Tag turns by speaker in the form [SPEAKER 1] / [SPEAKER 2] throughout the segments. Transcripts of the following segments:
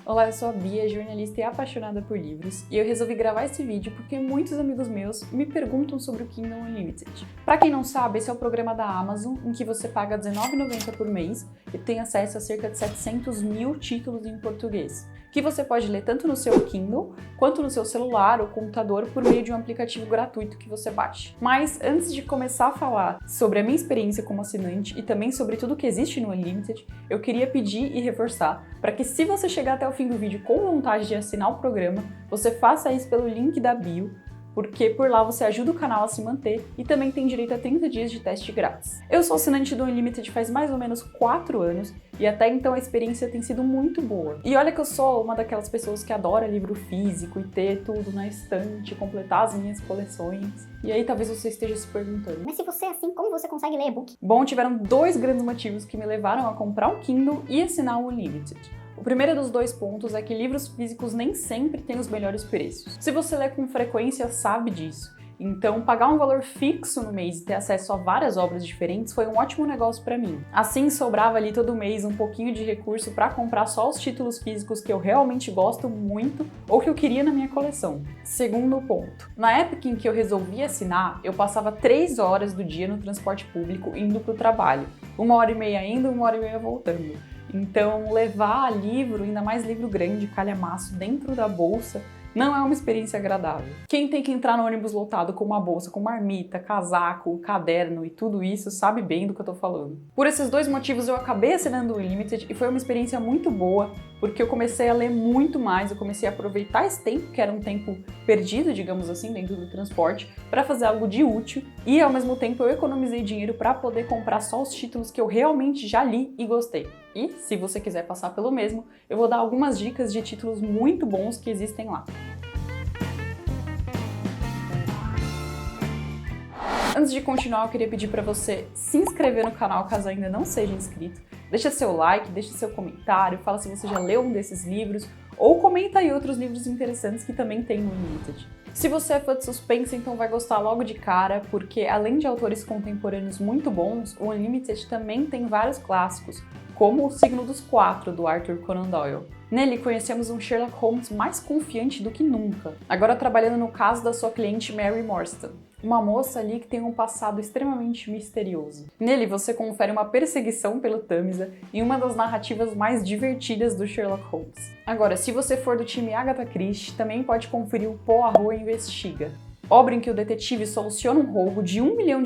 [SPEAKER 1] Olá, eu sou a Bia, jornalista e apaixonada por livros, e eu resolvi gravar esse vídeo porque muitos amigos meus me perguntam sobre o Kindle Unlimited. Pra quem não sabe, esse é o programa da Amazon, em que você paga R$19,90 por mês e tem acesso a cerca de 700 mil títulos em português, que você pode ler tanto no seu Kindle, quanto no seu celular ou computador por meio de um aplicativo gratuito que você baixa. Mas antes de começar a falar sobre a minha experiência como assinante e também sobre tudo que existe no Unlimited, eu queria pedir e reforçar para que, se você chegar até o fim do vídeo com vontade de assinar o programa, você faça isso pelo link da bio, porque por lá você ajuda o canal a se manter e também tem direito a 30 dias de teste grátis. Eu sou assinante do Unlimited faz mais ou menos 4 anos e até então a experiência tem sido muito boa. E olha que eu sou uma daquelas pessoas que adora livro físico e ter tudo na estante, completar as minhas coleções. E aí talvez você esteja se perguntando:
[SPEAKER 2] mas se você é assim, como você consegue ler e-book?
[SPEAKER 1] Bom, tiveram 2 grandes motivos que me levaram a comprar um Kindle e assinar o Unlimited. O primeiro dos 2 pontos é que livros físicos nem sempre têm os melhores preços. Se você lê com frequência, sabe disso. Então, pagar um valor fixo no mês e ter acesso a várias obras diferentes foi um ótimo negócio para mim. Assim, sobrava ali todo mês um pouquinho de recurso para comprar só os títulos físicos que eu realmente gosto muito ou que eu queria na minha coleção. Segundo ponto, na época em que eu resolvi assinar, eu passava 3 horas do dia no transporte público indo para o trabalho. 1h30 indo, 1h30 voltando. Então, levar livro, ainda mais livro grande, calhamaço, dentro da bolsa, não é uma experiência agradável. Quem tem que entrar no ônibus lotado com uma bolsa, com marmita, casaco, caderno e tudo isso, sabe bem do que eu tô falando. Por esses 2 motivos, eu acabei assinando o Unlimited e foi uma experiência muito boa, porque eu comecei a ler muito mais, eu comecei a aproveitar esse tempo, que era um tempo perdido, digamos assim, dentro do transporte, para fazer algo de útil, e ao mesmo tempo eu economizei dinheiro para poder comprar só os títulos que eu realmente já li e gostei. E, se você quiser passar pelo mesmo, eu vou dar algumas dicas de títulos muito bons que existem lá. Antes de continuar, eu queria pedir para você se inscrever no canal caso ainda não seja inscrito. Deixa seu like, deixa seu comentário, fala se você já leu um desses livros, ou comenta aí outros livros interessantes que também tem no Unlimited. Se você é fã de suspense, então vai gostar logo de cara, porque além de autores contemporâneos muito bons, o Unlimited também tem vários clássicos, como O Signo dos 4, do Arthur Conan Doyle. Nele, conhecemos um Sherlock Holmes mais confiante do que nunca, agora trabalhando no caso da sua cliente Mary Morstan, uma moça ali que tem um passado extremamente misterioso. Nele, você confere uma perseguição pelo Tâmisa em uma das narrativas mais divertidas do Sherlock Holmes. Agora, se você for do time Agatha Christie, também pode conferir o Poirot Investiga, obra em que o detetive soluciona um roubo de $1 milhão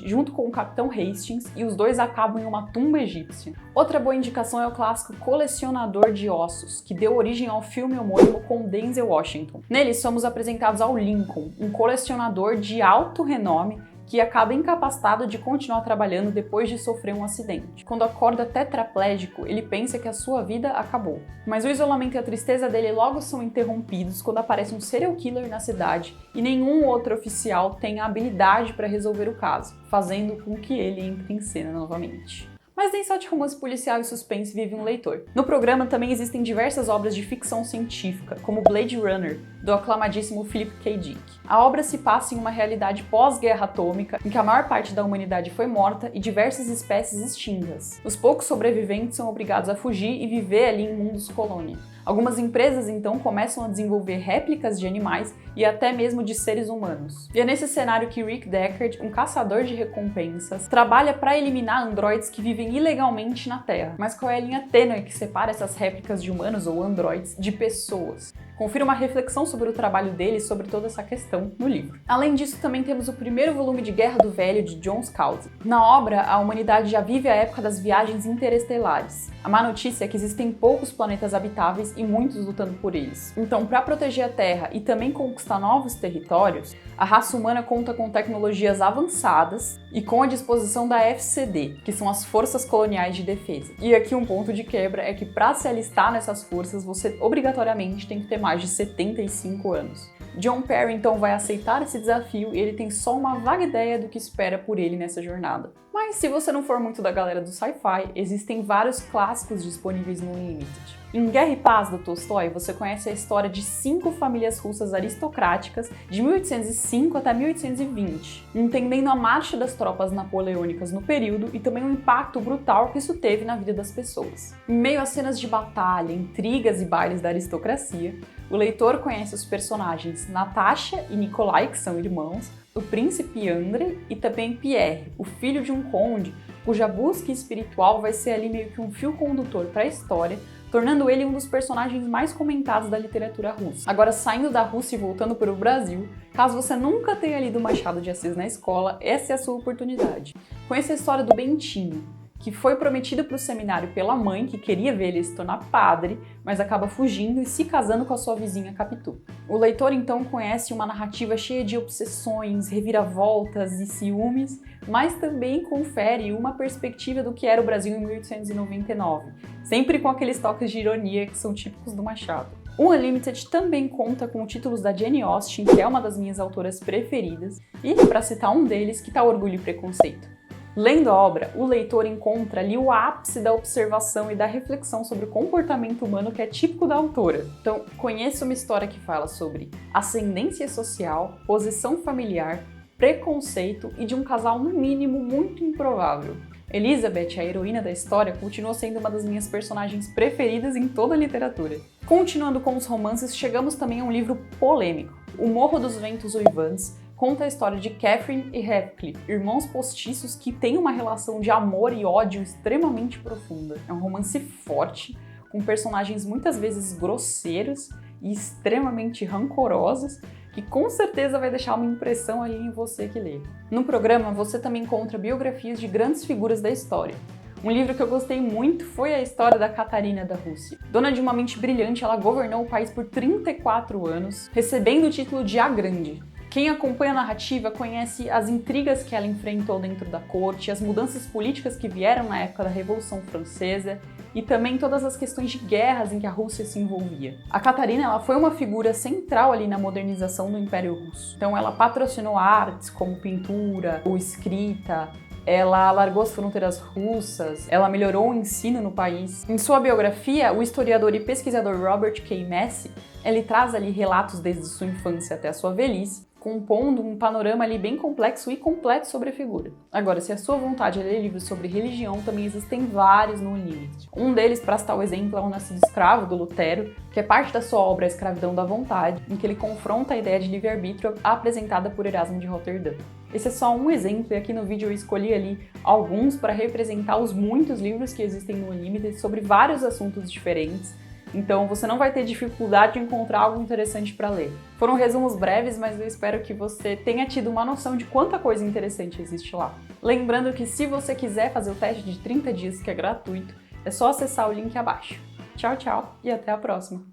[SPEAKER 1] junto com o Capitão Hastings e os dois acabam em uma tumba egípcia. Outra boa indicação é o clássico Colecionador de Ossos, que deu origem ao filme homônimo com Denzel Washington. Nele somos apresentados ao Lincoln, um colecionador de alto renome que acaba incapacitado de continuar trabalhando depois de sofrer um acidente. Quando acorda tetraplégico, ele pensa que a sua vida acabou. Mas o isolamento e a tristeza dele logo são interrompidos quando aparece um serial killer na cidade e nenhum outro oficial tem a habilidade para resolver o caso, fazendo com que ele entre em cena novamente. Mas nem só de romance policial e suspense vive um leitor. No programa também existem diversas obras de ficção científica, como Blade Runner, do aclamadíssimo Philip K. Dick. A obra se passa em uma realidade pós-guerra atômica, em que a maior parte da humanidade foi morta e diversas espécies extintas. Os poucos sobreviventes são obrigados a fugir e viver ali em mundos colônia. Algumas empresas, então, começam a desenvolver réplicas de animais e até mesmo de seres humanos. E é nesse cenário que Rick Deckard, um caçador de recompensas, trabalha para eliminar androides que vivem ilegalmente na Terra. Mas qual é a linha tênue que separa essas réplicas de humanos ou androides de pessoas? Confira uma reflexão sobre o trabalho dele e sobre toda essa questão no livro. Além disso, também temos o primeiro volume de Guerra do Velho, de John Scalzi. Na obra, a humanidade já vive a época das viagens interestelares. A má notícia é que existem poucos planetas habitáveis e muitos lutando por eles. Então, para proteger a Terra e também conquistar novos territórios, a raça humana conta com tecnologias avançadas e com a disposição da FCD, que são as Forças Coloniais de Defesa. E aqui um ponto de quebra é que para se alistar nessas forças, você obrigatoriamente tem que ter mais de 75 anos. John Perry então vai aceitar esse desafio e ele tem só uma vaga ideia do que espera por ele nessa jornada. Mas se você não for muito da galera do sci-fi, existem vários clássicos disponíveis no Unlimited. Em Guerra e Paz, do Tolstói, você conhece a história de 5 famílias russas aristocráticas de 1805 até 1820, entendendo a marcha das tropas napoleônicas no período e também o impacto brutal que isso teve na vida das pessoas. Em meio a cenas de batalha, intrigas e bailes da aristocracia, o leitor conhece os personagens Natasha e Nikolai, que são irmãos, o príncipe Andrei e também Pierre, o filho de um conde, cuja busca espiritual vai ser ali meio que um fio condutor para a história, tornando ele um dos personagens mais comentados da literatura russa. Agora, saindo da Rússia e voltando para o Brasil, caso você nunca tenha lido Machado de Assis na escola, essa é a sua oportunidade. Conheça a história do Bentinho, que foi prometido para o seminário pela mãe, que queria ver ele se tornar padre, mas acaba fugindo e se casando com a sua vizinha Capitu. O leitor então conhece uma narrativa cheia de obsessões, reviravoltas e ciúmes, mas também confere uma perspectiva do que era o Brasil em 1899, sempre com aqueles toques de ironia que são típicos do Machado. O Unlimited também conta com títulos da Jane Austen, que é uma das minhas autoras preferidas, e, para citar um deles, que tá Orgulho e Preconceito. Lendo a obra, o leitor encontra ali o ápice da observação e da reflexão sobre o comportamento humano que é típico da autora. Então, conheça uma história que fala sobre ascendência social, posição familiar, preconceito e de um casal, no mínimo, muito improvável. Elizabeth, a heroína da história, continua sendo uma das minhas personagens preferidas em toda a literatura. Continuando com os romances, chegamos também a um livro polêmico, O Morro dos Ventos Uivantes, conta a história de Catherine e Heathcliff, irmãos postiços que têm uma relação de amor e ódio extremamente profunda. É um romance forte, com personagens muitas vezes grosseiros e extremamente rancorosos, que com certeza vai deixar uma impressão ali em você que lê. No programa, você também encontra biografias de grandes figuras da história. Um livro que eu gostei muito foi a história da Catarina da Rússia. Dona de uma mente brilhante, ela governou o país por 34 anos, recebendo o título de A Grande. Quem acompanha a narrativa conhece as intrigas que ela enfrentou dentro da corte, as mudanças políticas que vieram na época da Revolução Francesa e também todas as questões de guerras em que a Rússia se envolvia. A Catarina, ela foi uma figura central ali na modernização do Império Russo. Então ela patrocinou artes como pintura ou escrita, ela alargou as fronteiras russas, ela melhorou o ensino no país. Em sua biografia, o historiador e pesquisador Robert K. Massie, ele traz ali relatos desde sua infância até a sua velhice, compondo um panorama ali bem complexo e completo sobre a figura. Agora, se a sua vontade é ler livros sobre religião, também existem vários no Unlimited. Um deles, para citar o exemplo, é O Nascido Escravo, do Lutero, que é parte da sua obra A Escravidão da Vontade, em que ele confronta a ideia de livre-arbítrio apresentada por Erasmo de Roterdã. Esse é só um exemplo, e aqui no vídeo eu escolhi ali alguns para representar os muitos livros que existem no Unlimited sobre vários assuntos diferentes. Então você não vai ter dificuldade de encontrar algo interessante para ler. Foram resumos breves, mas eu espero que você tenha tido uma noção de quanta coisa interessante existe lá. Lembrando que se você quiser fazer o teste de 30 dias, que é gratuito, é só acessar o link abaixo. Tchau, tchau e até a próxima!